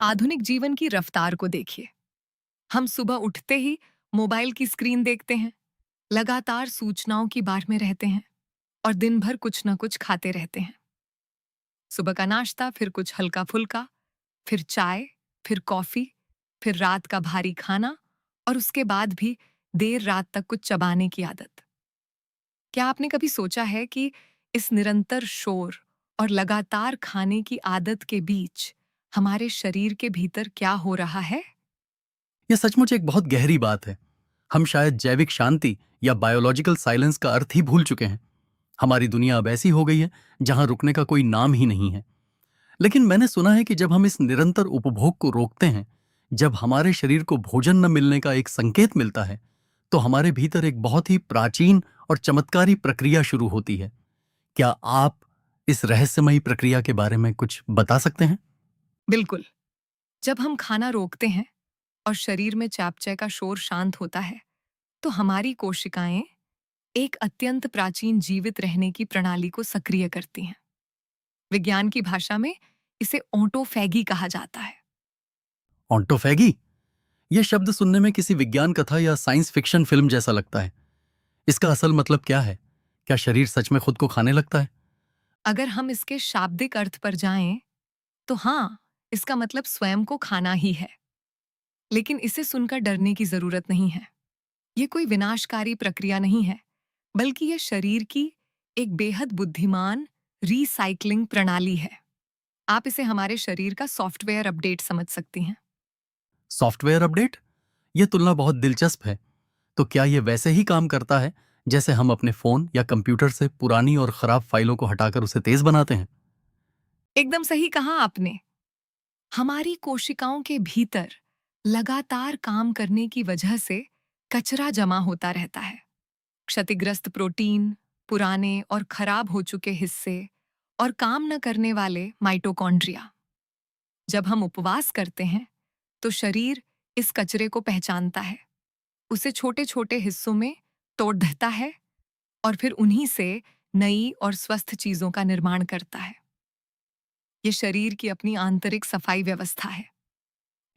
आधुनिक जीवन की रफ्तार को देखिए। हम सुबह उठते ही मोबाइल की स्क्रीन देखते हैं, लगातार सूचनाओं की बाढ़ में रहते हैं और दिन भर कुछ न कुछ खाते रहते हैं। सुबह का नाश्ता, फिर कुछ हल्का फुल्का, फिर चाय, फिर कॉफी, फिर रात का भारी खाना और उसके बाद भी देर रात तक कुछ चबाने की आदत। क्या आपने कभी सोचा है कि इस निरंतर शोर और लगातार खाने की आदत के बीच हमारे शरीर के भीतर क्या हो रहा है? यह सचमुच एक बहुत गहरी बात है। हम शायद जैविक शांति या बायोलॉजिकल साइलेंस का अर्थ ही भूल चुके हैं। हमारी दुनिया अब ऐसी हो गई है जहां रुकने का कोई नाम ही नहीं है। लेकिन मैंने सुना है कि जब हम इस निरंतर उपभोग को रोकते हैं, जब हमारे शरीर को भोजन न मिलने का एक संकेत मिलता है, तो हमारे भीतर एक बहुत ही प्राचीन और चमत्कारी प्रक्रिया शुरू होती है। क्या आप इस रहस्यमयी प्रक्रिया के बारे में कुछ बता सकते हैं? बिल्कुल। जब हम खाना रोकते हैं और शरीर में चापचय का शोर शांत होता है, तो हमारी कोशिकाएं एक अत्यंत प्राचीन जीवित रहने की प्रणाली को सक्रिय करती हैं। विज्ञान की भाषा में इसे ऑटोफैगी कहा जाता है। ऑन्टोफैगी। यह शब्द सुनने में किसी विज्ञान कथा या साइंस फिक्शन फिल्म जैसा लगता है। इसका असल मतलब क्या है? क्या शरीर सच में खुद को खाने लगता है? अगर हम इसके शाब्दिक अर्थ पर जाएं, तो हाँ, इसका मतलब स्वयं को खाना ही है। लेकिन इसे सुनकर डरने की जरूरत नहीं है। ये कोई विनाशकारी प्रक्रिया नहीं है, बल्कि यह शरीर की एक बेहद बुद्धिमान रीसाइक्लिंग प्रणाली है। आप इसे हमारे शरीर का सॉफ्टवेयर अपडेट समझ सकती हैं। Software update? यह तुलना बहुत दिलचस्प है। तो क्या यह वैसे ही काम करता है जैसे हम अपने फोन या कंप्यूटर से पुरानी और खराब फाइलों को हटाकर उसे तेज बनाते हैं? एकदम सही कहा आपने। हमारी कोशिकाओं के भीतर लगातार काम करने की वजह से कचरा जमा होता रहता है। क्षतिग्रस्त प्रोटीन, पुराने और खराब हो चुके हिस्से और काम न करने वाले माइटोकॉन्ड्रिया। जब हम उपवास करते हैं, तो शरीर इस कचरे को पहचानता है, उसे छोटे छोटे हिस्सों में तोड़ देता है और फिर उन्हीं से नई और स्वस्थ चीजों का निर्माण करता है। ये शरीर की अपनी आंतरिक सफाई व्यवस्था है।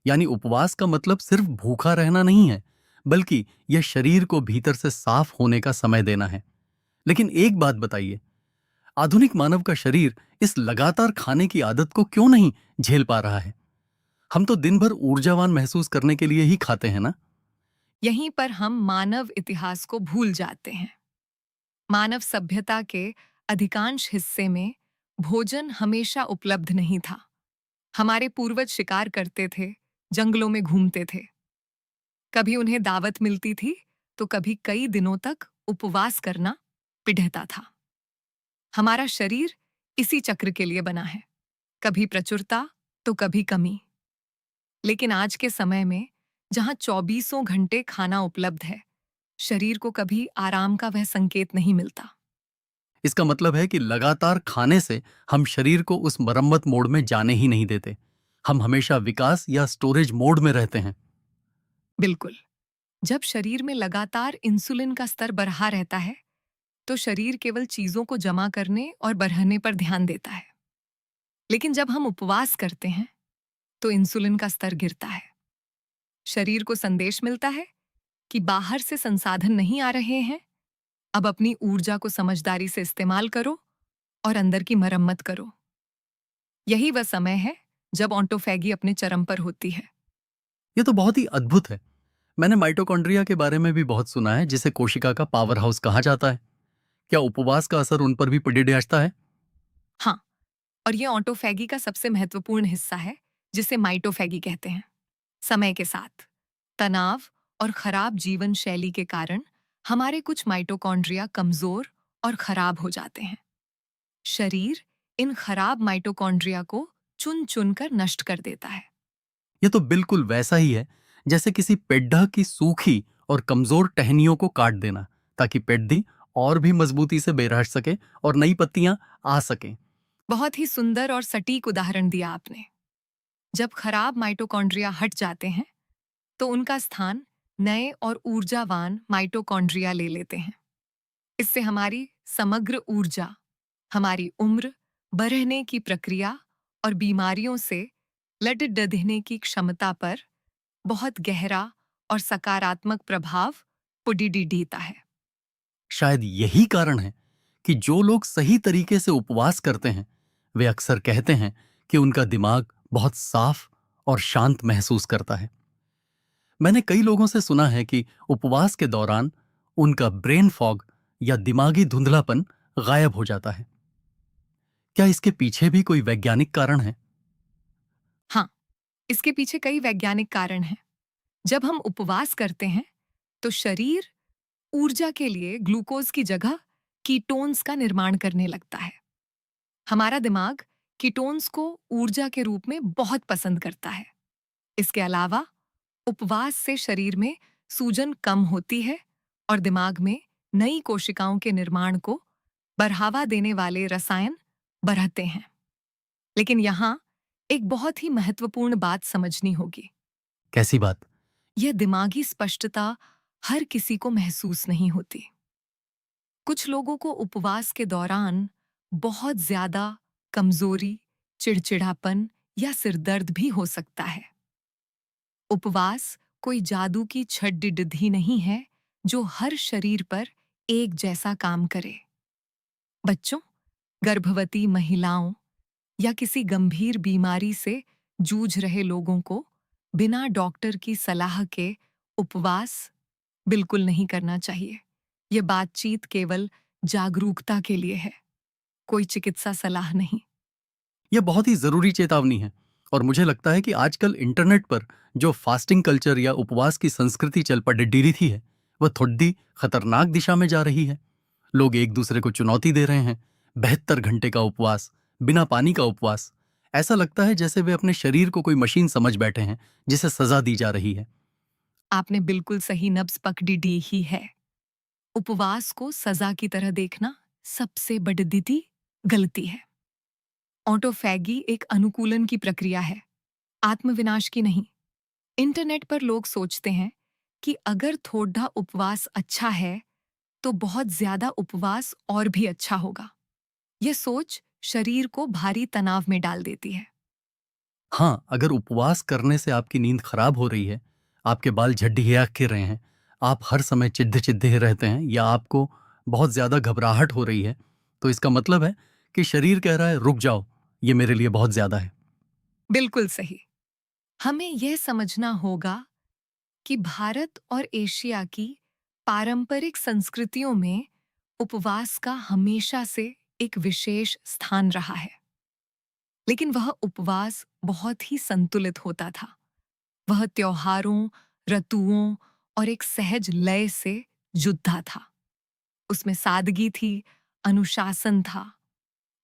यानी उपवास का मतलब सिर्फ भूखा रहना नहीं है, बल्कि यह शरीर को भीतर से साफ होने का समय देना है। लेकिन एक बात बताइए, आधुनिक मानव का शरीर इस लगातार खाने की आदत को क्यों नहीं झेल पा रहा है? हम तो दिन भर ऊर्जावान महसूस करने के लिए ही खाते हैं ना? यहीं पर हम मानव इतिहास को भूल जाते हैं। मानव सभ्यता के अधिकांश हिस्से में भोजन हमेशा उपलब्ध नहीं था। हमारे पूर्वज शिकार करते थे, जंगलों में घूमते थे। कभी उन्हें दावत मिलती थी, तो कभी कई दिनों तक उपवास करना पिढ़ता था। हमारा शरीर इसी चक्र के लिए बना है, कभी प्रचुरता तो कभी कमी। लेकिन आज के समय में, जहां चौबीसों घंटे खाना उपलब्ध है, शरीर को कभी आराम का वह संकेत नहीं मिलता। इसका मतलब है कि लगातार खाने से हम शरीर को उस मरम्मत मोड में जाने ही नहीं देते। हम हमेशा विकास या स्टोरेज मोड में रहते हैं। बिल्कुल। जब शरीर में लगातार इंसुलिन का स्तर बढ़ा रहता है, तो शरीर केवल चीजों को जमा करने और बढ़ाने पर ध्यान देता है। लेकिन जब हम उपवास करते हैं, तो इंसुलिन का स्तर गिरता है। शरीर को संदेश मिलता है कि बाहर से संसाधन नहीं आ रहे हैं, अब अपनी ऊर्जा को समझदारी से इस्तेमाल करो और अंदर की मरम्मत करो। यही वह समय है जब ऑटोफैगी अपने चरम पर होती है। यह तो बहुत ही अद्भुत है। मैंने माइटोकॉन्ड्रिया के बारे में भी बहुत सुना है, जिसे कोशिका का पावर हाउस कहा जाता है। क्या उपवास का असर उन पर भी पड़ जाता है? हाँ, और यह ऑटोफैगी का सबसे महत्वपूर्ण हिस्सा है, जिसे माइटोफैगी कहते हैं। समय के साथ तनाव और खराब जीवन शैली के कारण हमारे कुछ माइटोकॉन्ड्रिया कमजोर और खराब हो जाते हैं। शरीर इन खराब माइटोकॉन्ड्रिया को चुन चुन कर नष्ट कर देता है। यह तो बिल्कुल वैसा ही है जैसे किसी पेड्ढा की सूखी और कमजोर टहनियों को काट देना, ताकि पेड्ढी और भी मजबूती से बेरहट सके और नई पत्तियां आ सकें। बहुत ही सुंदर और सटीक उदाहरण दिया आपने। जब खराब माइटोकॉन्ड्रिया हट जाते हैं, तो उनका स्थान नए और ऊर्जावान माइटोकॉन्ड्रिया ले लेते हैं। इससे हमारी समग्र ऊर्जा, हमारी उम्र, बढ़ने की प्रक्रिया और बीमारियों से लट देने की क्षमता पर बहुत गहरा और सकारात्मक प्रभाव देता है। शायद यही कारण है कि जो लोग सही तरीके से उपवास करते हैं वे अक्सर कहते हैं कि उनका दिमाग बहुत साफ और शांत महसूस करता है। मैंने कई लोगों से सुना है कि उपवास के दौरान उनका ब्रेन फॉग या दिमागी धुंधलापन गायब हो जाता है। क्या इसके पीछे भी कोई वैज्ञानिक कारण है? हाँ, इसके पीछे कई वैज्ञानिक कारण हैं। जब हम उपवास करते हैं तो शरीर ऊर्जा के लिए ग्लूकोज की जगह कीटोन्स का निर्माण करने लगता है। हमारा दिमाग कीटोन्स को ऊर्जा के रूप में बहुत पसंद करता है। इसके अलावा उपवास से शरीर में सूजन कम होती है और दिमाग में नई कोशिकाओं के निर्माण को बढ़ावा देने वाले रसायन बढ़ते हैं। लेकिन यहाँ एक बहुत ही महत्वपूर्ण बात समझनी होगी। कैसी बात? यह दिमागी स्पष्टता हर किसी को महसूस नहीं होती। कुछ लोगों को उपवास के दौरान बहुत ज्यादा कमजोरी, चिड़चिड़ापन या सिरदर्द भी हो सकता है। उपवास कोई जादू की छद्म नहीं है जो हर शरीर पर एक जैसा काम करे। बच्चों, गर्भवती महिलाओं या किसी गंभीर बीमारी से जूझ रहे लोगों को बिना डॉक्टर की सलाह के उपवास बिल्कुल नहीं करना चाहिए। ये बातचीत केवल जागरूकता के लिए है, कोई चिकित्सा सलाह नहीं। यह बहुत ही जरूरी चेतावनी है और मुझे लगता है कि आजकल इंटरनेट पर जो फास्टिंग कल्चर या उपवास की संस्कृति चल पड़ी रही है वह थोड़ी खतरनाक दिशा में जा रही है। लोग एक दूसरे को चुनौती दे रहे हैं। 72 घंटे का उपवास, बिना पानी का उपवास। ऐसा लगता है जैसे वे अपने शरीर को कोई मशीन समझ बैठे हैं जिसे सजा दी जा रही है। आपने बिल्कुल सही नब्ज पकड़ी दी ही है। उपवास को सजा की तरह देखना सबसे बड़ी गलती है। ऑटोफैगी एक अनुकूलन की प्रक्रिया है, आत्मविनाश की नहीं। इंटरनेट पर लोग सोचते हैं कि अगर थोड़ा उपवास अच्छा है तो बहुत ज्यादा उपवास और भी अच्छा होगा। यह सोच शरीर को भारी तनाव में डाल देती है। हाँ, अगर उपवास करने से आपकी नींद खराब हो रही है, आपके बाल झड़िया के रहे हैं, आप हर समय चिढ़े चिढ़े रहते हैं या आपको बहुत ज्यादा घबराहट हो रही है, तो इसका मतलब है कि शरीर कह रहा है रुक जाओ, ये मेरे लिए बहुत ज्यादा है। बिल्कुल सही। हमें यह समझना होगा कि भारत और एशिया की पारंपरिक संस्कृतियों में उपवास का हमेशा से एक विशेष स्थान रहा है। लेकिन वह उपवास बहुत ही संतुलित होता था। वह त्योहारों, ऋतुओं और एक सहज लय से जुड़ा था। उसमें सादगी थी, अनुशासन था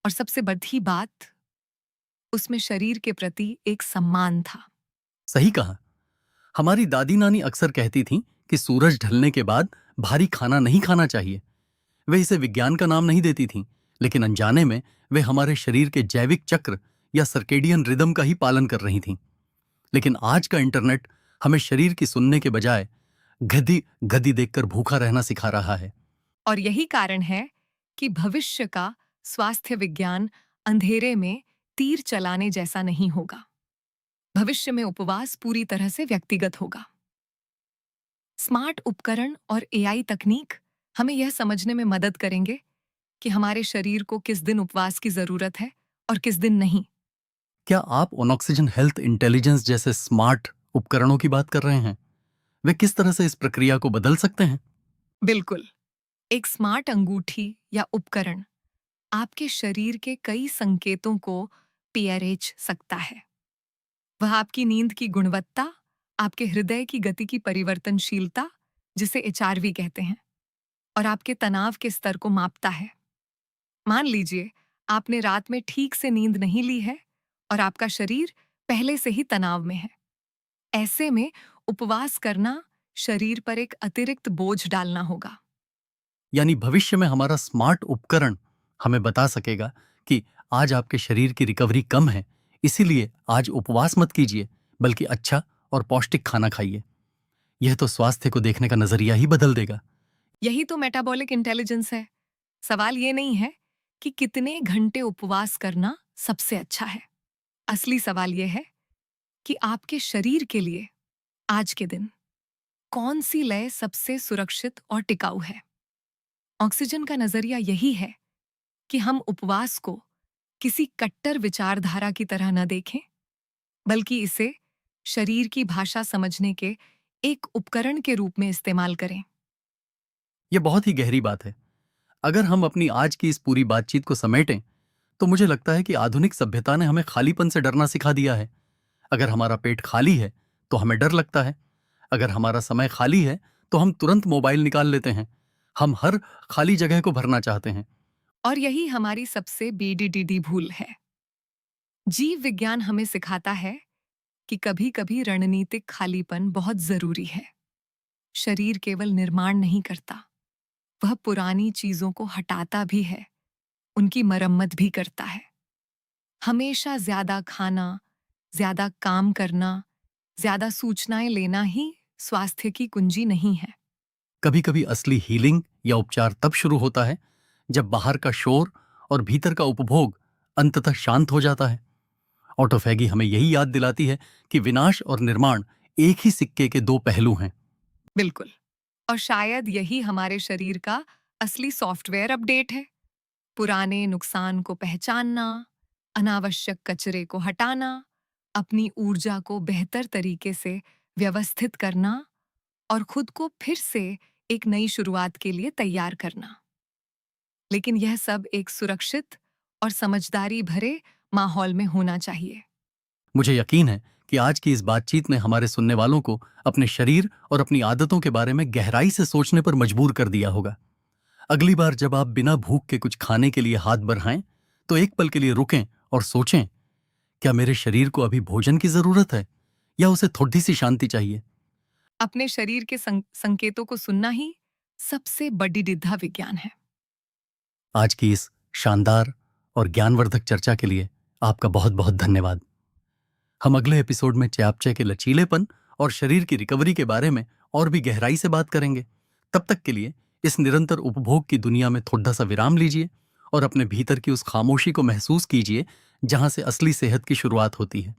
और सबसे बड़ी बात, उसमें शरीर के प्रति एक सम्मान था। सही कहा। हमारी दादी नानी अक्सर कहती थीं कि सूरज ढलने के बाद भारी खाना नहीं खाना चाहिए। वे इसे विज्ञान का नाम नहीं देती थीं, लेकिन अनजाने में वे हमारे शरीर के जैविक चक्र या सर्केडियन रिदम का ही पालन कर रही थीं। लेकिन आज का इंटरनेट हमें शरीर की सुनने के बजाय गधी गधी देखकर भूखा रहना सिखा रहा है। और यही कारण है कि भविष्य का स्वास्थ्य विज्ञान अंधेरे में तीर चलाने जैसा नहीं होगा। भविष्य में उपवास पूरी तरह से व्यक्तिगत होगा। स्मार्ट उपकरण और एआई तकनीक हमें यह समझने में मदद करेंगे कि हमारे शरीर को किस दिन उपवास की जरूरत है और किस दिन नहीं। क्या आप ऑक्सीजन हेल्थ इंटेलिजेंस जैसे स्मार्ट उपकरणों की बात कर रहे हैं? वे किस तरह से इस प्रक्रिया को बदल सकते हैं? बिल्कुल। एक स्मार्ट अंगूठी या उपकरण आपके शरीर के कई संकेतों को पीएरएच सकता है। वह आपकी नींद की गुणवत्ता, आपके हृदय की गति की परिवर्तनशीलता, जिसे एचआरवी कहते हैं, और आपके तनाव के स्तर को मापता है। मान लीजिए आपने रात में ठीक से नींद नहीं ली है और आपका शरीर पहले से ही तनाव में है। ऐसे में उपवास करना शरीर पर एक अतिरिक्त बोझ डालना होगा। यानी भविष्य में हमारा स्मार्ट उपकरण हमें बता सकेगा कि आज आपके शरीर की रिकवरी कम है, इसीलिए आज उपवास मत कीजिए, बल्कि अच्छा और पौष्टिक खाना खाइए। यह तो स्वास्थ्य को देखने का नजरिया ही बदल देगा। यही तो मेटाबॉलिक इंटेलिजेंस है। सवाल ये नहीं है कि कितने घंटे उपवास करना सबसे अच्छा है। असली सवाल यह है कि आपके शरीर के लिए आज के दिन कौन सी लय सबसे सुरक्षित और टिकाऊ है। ऑक्सीजन का नजरिया यही है कि हम उपवास को किसी कट्टर विचारधारा की तरह न देखें, बल्कि इसे शरीर की भाषा समझने के एक उपकरण के रूप में इस्तेमाल करें। यह बहुत ही गहरी बात है। अगर हम अपनी आज की इस पूरी बातचीत को समेटें तो मुझे लगता है कि आधुनिक सभ्यता ने हमें खालीपन से डरना सिखा दिया है। अगर हमारा पेट खाली है तो हमें डर लगता है। अगर हमारा समय खाली है तो हम तुरंत मोबाइल निकाल लेते हैं। हम हर खाली जगह को भरना चाहते हैं। और यही हमारी सबसे बीडीडीडी भूल है। जीव विज्ञान हमें सिखाता है कि कभी-कभी रणनीतिक खालीपन बहुत जरूरी है। शरीर केवल निर्माण नहीं करता, वह पुरानी चीजों को हटाता भी है, उनकी मरम्मत भी करता है। हमेशा ज्यादा खाना, ज्यादा काम करना, ज्यादा सूचनाएं लेना ही स्वास्थ्य की कुंजी नहीं है। कभी कभी असली हीलिंग या उपचार तब शुरू होता है जब बाहर का शोर और भीतर का उपभोग अंततः शांत हो जाता है। ऑटोफैगी हमें यही याद दिलाती है कि विनाश और निर्माण एक ही सिक्के के दो पहलू हैं। बिल्कुल। और शायद यही हमारे शरीर का असली सॉफ्टवेयर अपडेट है। पुराने नुकसान को पहचानना, अनावश्यक कचरे को हटाना, अपनी ऊर्जा को बेहतर तरीके से व्यवस्थित करना और खुद को फिर से एक नई शुरुआत के लिए तैयार करना। लेकिन यह सब एक सुरक्षित और समझदारी भरे माहौल में होना चाहिए। मुझे यकीन है कि आज की इस बातचीत ने हमारे सुनने वालों को अपने शरीर और अपनी आदतों के बारे में गहराई से सोचने पर मजबूर कर दिया होगा। अगली बार जब आप बिना भूख के कुछ खाने के लिए हाथ बढ़ाएं तो एक पल के लिए रुकें और सोचें, क्या मेरे शरीर को अभी भोजन की जरूरत है या उसे थोड़ी सी शांति चाहिए। अपने शरीर के संकेतों को सुनना ही सबसे बड़ी डिद्धा विज्ञान है। आज की इस शानदार और ज्ञानवर्धक चर्चा के लिए आपका बहुत बहुत धन्यवाद। हम अगले एपिसोड में चयापचय के लचीलेपन और शरीर की रिकवरी के बारे में और भी गहराई से बात करेंगे। तब तक के लिए इस निरंतर उपभोग की दुनिया में थोड़ा सा विराम लीजिए और अपने भीतर की उस खामोशी को महसूस कीजिए जहां से असली सेहत की शुरुआत होती है।